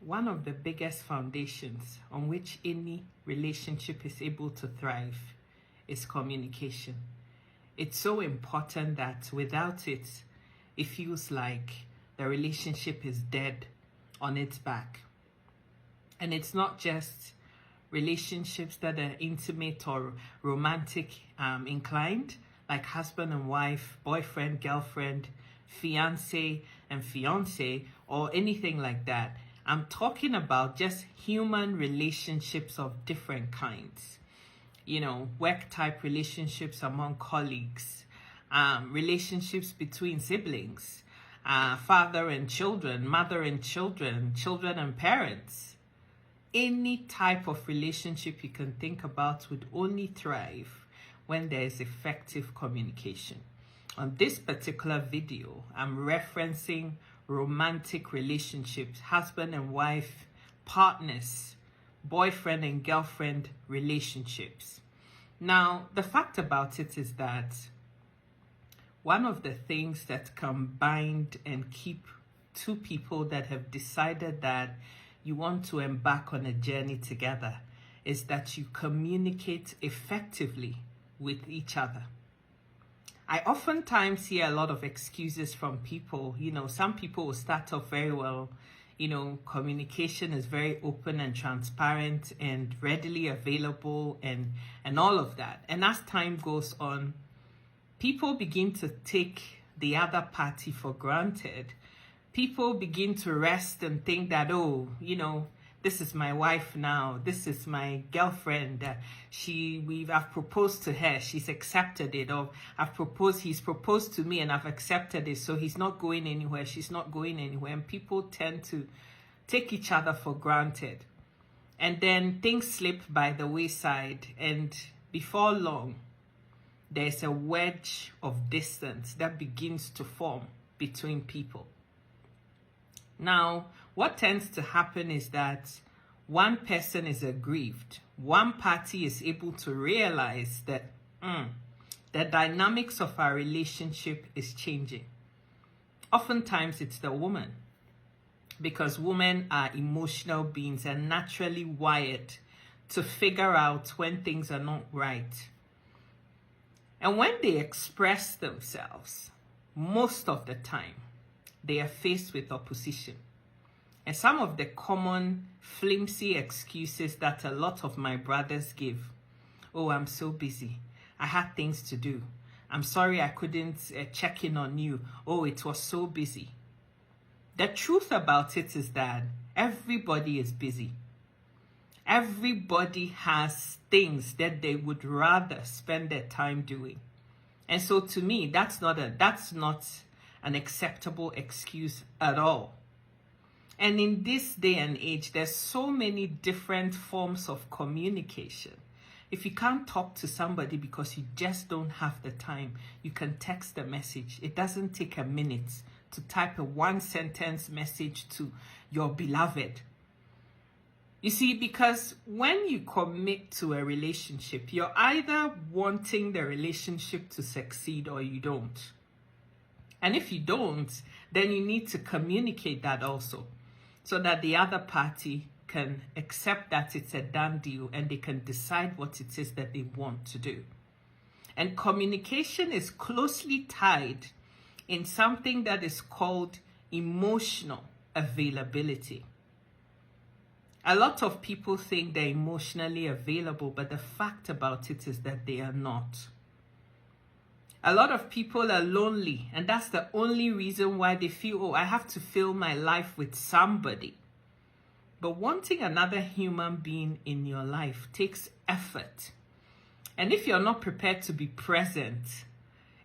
one of the biggest foundations on which any relationship is able to thrive is communication. It's so important that without it, it feels like the relationship is dead on its back. And it's not just relationships that are intimate or romantic inclined, like husband and wife, boyfriend, girlfriend, fiance and fiance, or anything like that. I'm talking about just human relationships of different kinds. You know, work type relationships among colleagues, relationships between siblings, father and children, mother and children, children and parents. Any type of relationship you can think about would only thrive when there is effective communication. On this particular video, I'm referencing romantic relationships, husband and wife, partners, boyfriend and girlfriend relationships. Now, the fact about it is that one of the things that can bind and keep two people that have decided that you want to embark on a journey together is that you communicate effectively with each other. I oftentimes hear a lot of excuses from people. You know, some people will start off very well. You know, communication is very open and transparent and readily available and all of that. And as time goes on, people begin to take the other party for granted. People begin to rest and think that, oh, you know, this is my wife now. This is my girlfriend. I've proposed to her. She's accepted it. Or he's proposed to me and I've accepted it. So he's not going anywhere. She's not going anywhere. And people tend to take each other for granted. And then things slip by the wayside. And before long, there's a wedge of distance that begins to form between people. Now, what tends to happen is that one person is aggrieved. One party is able to realize that the dynamics of our relationship is changing. Oftentimes, it's the woman, because women are emotional beings and naturally wired to figure out when things are not right. And when they express themselves, most of the time, they are faced with opposition. And some of the common flimsy excuses that a lot of my brothers give: oh, I'm so busy. I had things to do. I'm sorry I couldn't check in on you. Oh, it was so busy. The truth about it is that everybody is busy. Everybody has things that they would rather spend their time doing. And so to me, that's not an acceptable excuse at all. And in this day and age, there's so many different forms of communication. If you can't talk to somebody because you just don't have the time, you can text a message. It doesn't take a minute to type a one-sentence message to your beloved. You see, because when you commit to a relationship, you're either wanting the relationship to succeed or you don't. And if you don't, then you need to communicate that also, so that the other party can accept that it's a done deal and they can decide what it is that they want to do. And communication is closely tied in something that is called emotional availability. A lot of people think they're emotionally available, but the fact about it is that they are not. A lot of people are lonely, and that's the only reason why they feel, oh, I have to fill my life with somebody. But wanting another human being in your life takes effort. And if you're not prepared to be present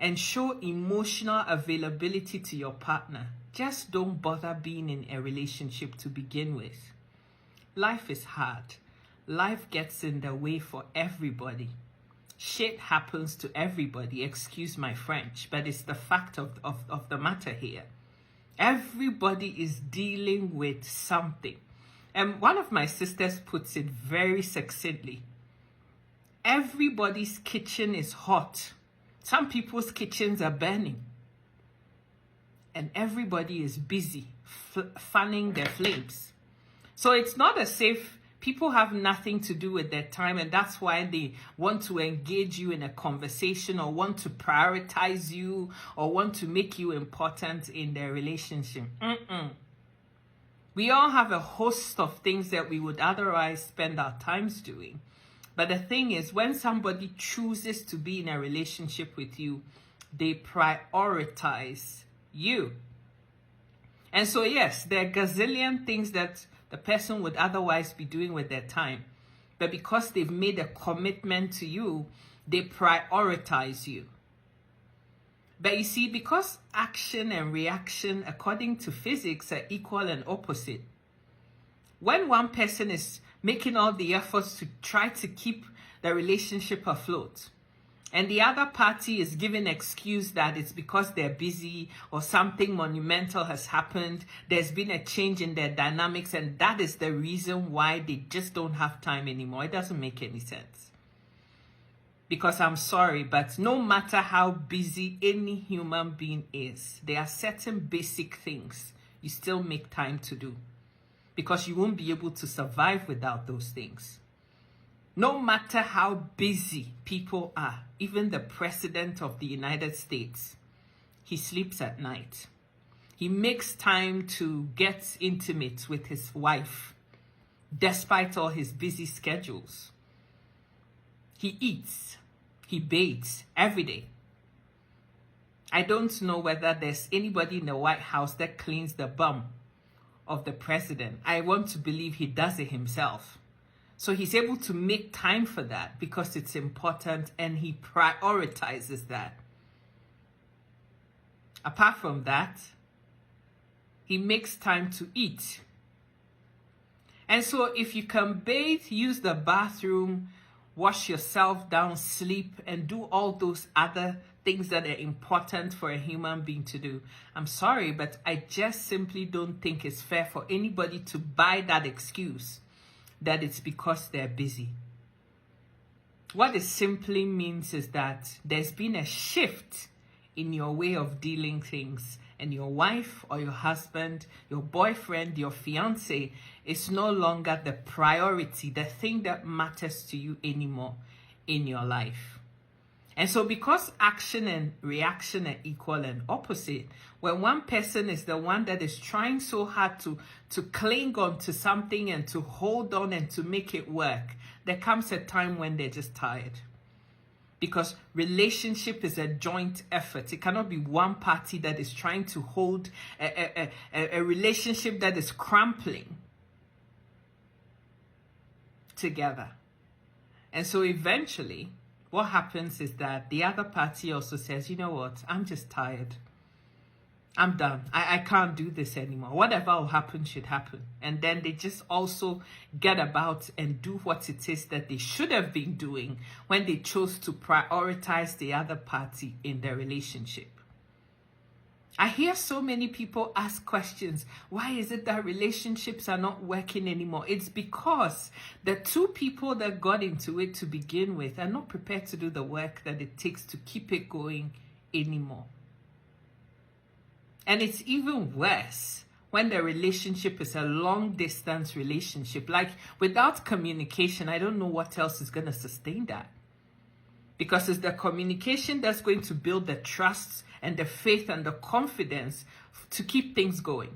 and show emotional availability to your partner, just don't bother being in a relationship to begin with. Life is hard. Life gets in the way for everybody. Shit happens to everybody, excuse my French, but it's the fact of the matter here. Everybody is dealing with something. And one of my sisters puts it very succinctly. Everybody's kitchen is hot. Some people's kitchens are burning. And everybody is busy fanning their flames. So it's not as if people have nothing to do with their time, and that's why they want to engage you in a conversation or want to prioritize you or want to make you important in their relationship. We all have a host of things that we would otherwise spend our times doing. But the thing is, when somebody chooses to be in a relationship with you, they prioritize you. And so, yes, there are gazillion things that the person would otherwise be doing with their time. But because they've made a commitment to you, they prioritize you. But you see, because action and reaction, according to physics, are equal and opposite, when one person is making all the efforts to try to keep the relationship afloat, and the other party is giving excuse that it's because they're busy or something monumental has happened, there's been a change in their dynamics, and that is the reason why they just don't have time anymore, it doesn't make any sense. Because I'm sorry, but no matter how busy any human being is, there are certain basic things you still make time to do. Because you won't be able to survive without those things. No matter how busy people are, even the President of the United States, he sleeps at night. He makes time to get intimate with his wife, despite all his busy schedules. He eats, he bathes every day. I don't know whether there's anybody in the White House that cleans the bum of the president. I want to believe he does it himself. So he's able to make time for that because it's important and he prioritizes that. Apart from that, he makes time to eat. And so if you can bathe, use the bathroom, wash yourself down, sleep, and do all those other things that are important for a human being to do, I'm sorry, but I just simply don't think it's fair for anybody to buy that excuse that it's because they're busy. What it simply means is that there's been a shift in your way of dealing things, and your wife or your husband, your boyfriend, your fiance is no longer the priority, the thing that matters to you anymore in your life. And so because action and reaction are equal and opposite, when one person is the one that is trying so hard to cling on to something and to hold on and to make it work, there comes a time when they're just tired. Because relationship is a joint effort. It cannot be one party that is trying to hold a relationship that is crumbling together. And so eventually, what happens is that the other party also says, you know what, I'm just tired. I'm done. I can't do this anymore. Whatever will happen should happen. And then they just also get about and do what it is that they should have been doing when they chose to prioritize the other party in their relationship. I hear so many people ask questions. Why is it that relationships are not working anymore? It's because the two people that got into it to begin with are not prepared to do the work that it takes to keep it going anymore. And it's even worse when the relationship is a long distance relationship. Like without communication, I don't know what else is going to sustain that. Because it's the communication that's going to build the trust and the faith and the confidence to keep things going.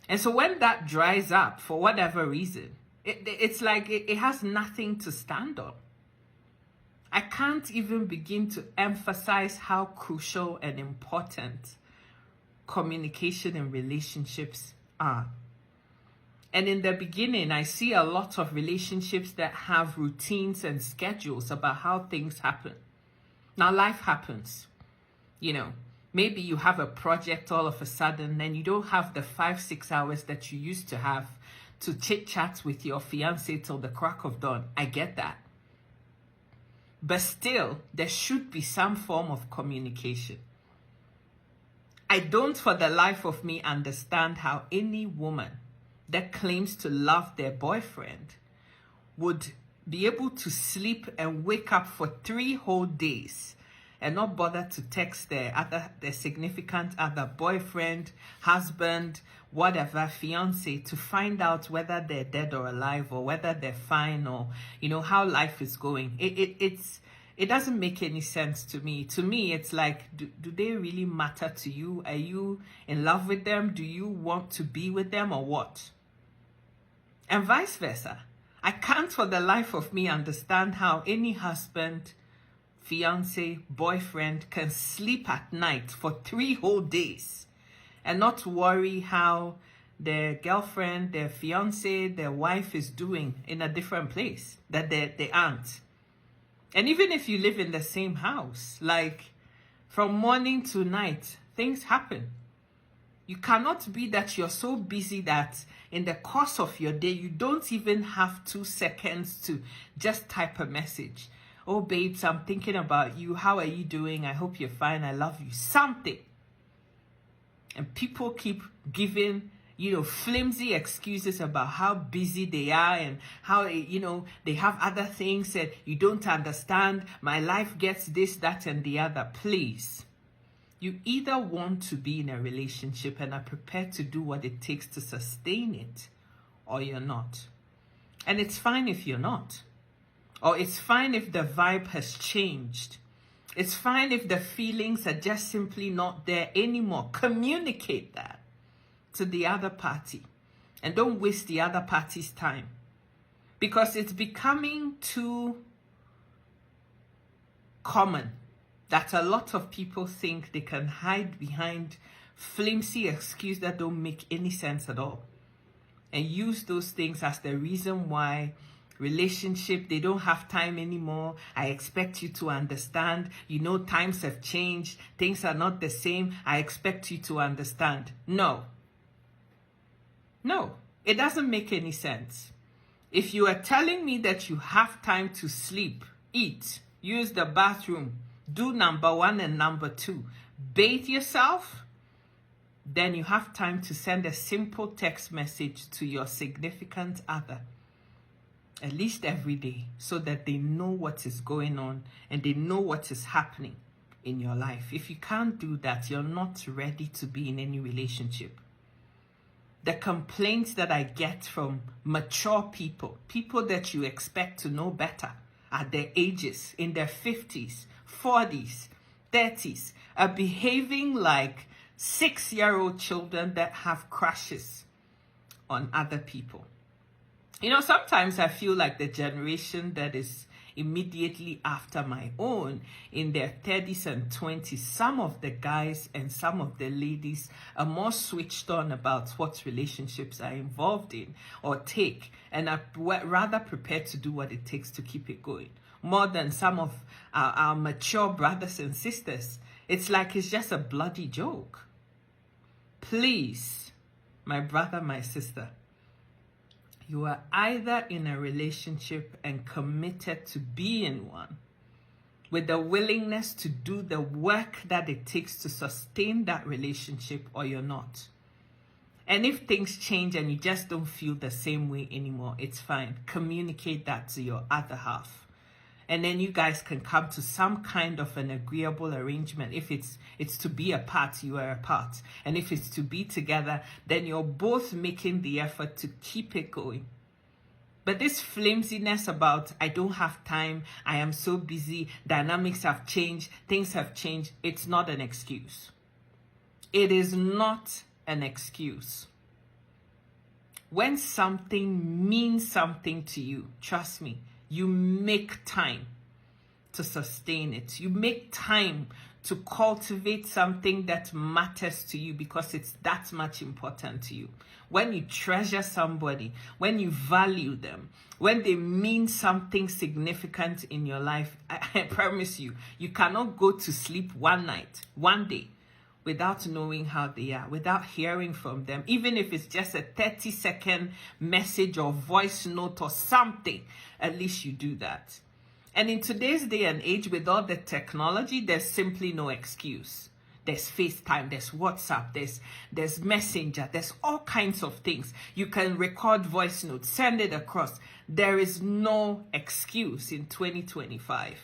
And so when that dries up for whatever reason, it's like it has nothing to stand on. I can't even begin to emphasize how crucial and important communication and relationships are. And in the beginning, I see a lot of relationships that have routines and schedules about how things happen. Now, life happens. You know, maybe you have a project all of a sudden and you don't have the 5-6 hours that you used to have to chit chat with your fiance till the crack of dawn. I get that. But still, there should be some form of communication. I don't for the life of me understand how any woman that claims to love their boyfriend would be able to sleep and wake up for 3 whole days and not bother to text their significant other, boyfriend, husband, whatever, fiance, to find out whether they're dead or alive, or whether they're fine, or how life is going. It doesn't make any sense to me. To me, it's like, do they really matter to you? Are you in love with them? Do you want to be with them, or what? And vice versa. I can't for the life of me understand how any husband, fiance, boyfriend can sleep at night for 3 whole days and not worry how their girlfriend, their fiance, their wife is doing in a different place that they aren't. And even if you live in the same house, like from morning to night, things happen. You cannot be that you're so busy that in the course of your day, you don't even have 2 seconds to just type a message. Oh, babes, I'm thinking about you. How are you doing? I hope you're fine. I love you. Something. And people keep giving, flimsy excuses about how busy they are and how, they have other things that you don't understand. My life gets this, that, and the other. Please. You either want to be in a relationship and are prepared to do what it takes to sustain it, or you're not. And it's fine if you're not. Or it's fine if the vibe has changed. It's fine if the feelings are just simply not there anymore. Communicate that to the other party. And don't waste the other party's time. Because it's becoming too common that a lot of people think they can hide behind flimsy excuses that don't make any sense at all. And use those things as the reason why relationship, they don't have time anymore. I expect you to understand. Times have changed. Things are not the same. I expect you to understand. No, it doesn't make any sense. If you are telling me that you have time to sleep, eat, use the bathroom, do number 1 and number 2, bathe yourself, then you have time to send a simple text message to your significant other, at least every day, so that they know what is going on and they know what is happening in your life. If you can't do that, you're not ready to be in any relationship. The complaints that I get from mature people that you expect to know better at their ages, in their 50s, 40s, 30s, are behaving like 6-year-old children that have crushes on other people. Sometimes I feel like the generation that is immediately after my own, in their 30s and 20s, some of the guys and some of the ladies are more switched on about what relationships are involved in or take, and are rather prepared to do what it takes to keep it going, more than some of our mature brothers and sisters. It's like it's just a bloody joke. Please, my brother, my sister, you are either in a relationship and committed to be in one, with the willingness to do the work that it takes to sustain that relationship, or you're not. And if things change and you just don't feel the same way anymore, it's fine. Communicate that to your other half. And then you guys can come to some kind of an agreeable arrangement. If it's to be apart, you are apart. And if it's to be together, then you're both making the effort to keep it going. But this flimsiness about, I don't have time, I am so busy, dynamics have changed, things have changed, it's not an excuse. It is not an excuse. When something means something to you, trust me, you make time to sustain it. You make time to cultivate something that matters to you because it's that much important to you. When you treasure somebody, when you value them, when they mean something significant in your life, I promise you, you cannot go to sleep one night, one day, without knowing how they are, without hearing from them, even if it's just a 30-second message or voice note or something, at least you do that. And in today's day and age, with all the technology, there's simply no excuse. There's FaceTime, there's WhatsApp, there's Messenger, there's all kinds of things. You can record voice notes, send it across. There is no excuse in 2025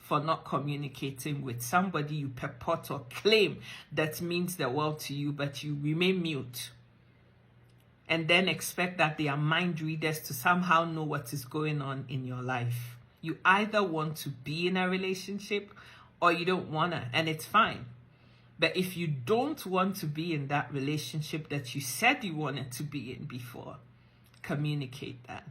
for not communicating with somebody you purport or claim that means the world to you, but you remain mute. And then expect that they are mind readers to somehow know what is going on in your life. You either want to be in a relationship or you don't want to, and it's fine. But if you don't want to be in that relationship that you said you wanted to be in before, communicate that.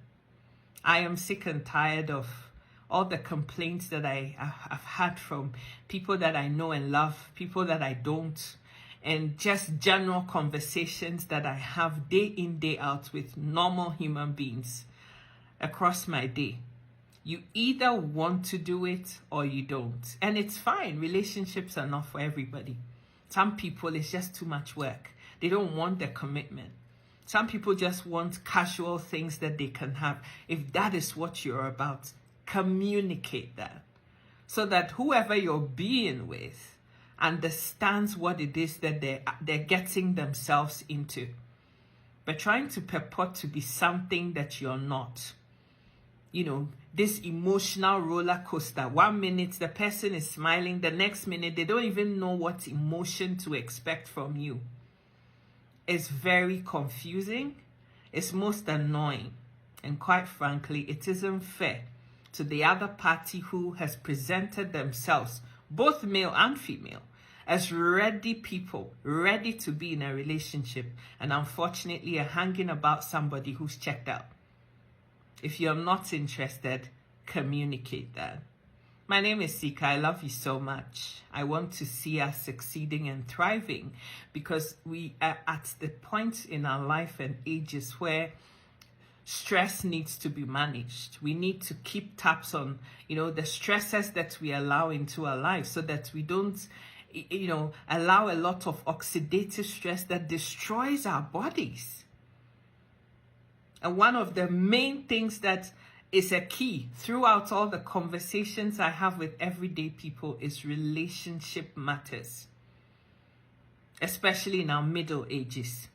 I am sick and tired of all the complaints that I've had from people that I know and love, people that I don't, and just general conversations that I have day in, day out with normal human beings across my day. You either want to do it or you don't. And it's fine. Relationships are not for everybody. Some people, it's just too much work. They don't want the commitment. Some people just want casual things that they can have. If that is what you're about, communicate that so that whoever you're being with understands what it is that they're getting themselves into. But trying to purport to be something that you're not. You know, this emotional roller coaster. 1 minute the person is smiling, the next minute they don't even know what emotion to expect from you. It's very confusing. It's most annoying. And quite frankly, it isn't fair to the other party who has presented themselves, both male and female, as ready people, ready to be in a relationship, and unfortunately are hanging about somebody who's checked out. If you're not interested, communicate that. My name is Sika. I love you so much. I want to see us succeeding and thriving because we are at the point in our life and ages where stress needs to be managed. We need to keep tabs on, the stresses that we allow into our lives so that we don't, allow a lot of oxidative stress that destroys our bodies. And one of the main things that is a key throughout all the conversations I have with everyday people is relationship matters, especially in our middle ages.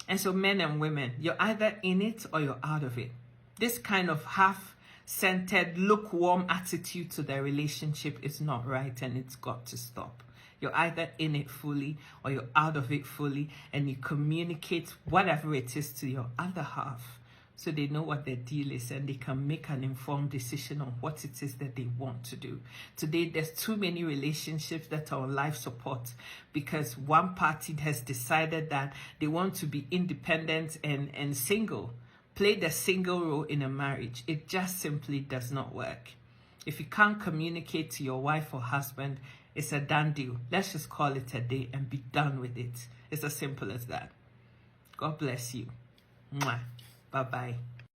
And so men and women, you're either in it or you're out of it. This kind of half-centered, lukewarm attitude to the relationship is not right, and it's got to stop. You're either in it fully or you're out of it fully, and you communicate whatever it is to your other half so they know what their deal is and they can make an informed decision on what it is that they want to do. Today, there's too many relationships that are on life support because one party has decided that they want to be independent and single, play the single role in a marriage. It just simply does not work. If you can't communicate to your wife or husband, it's a done deal. Let's just call it a day and be done with it. It's as simple as that. God bless you. Mwah. Bye-bye.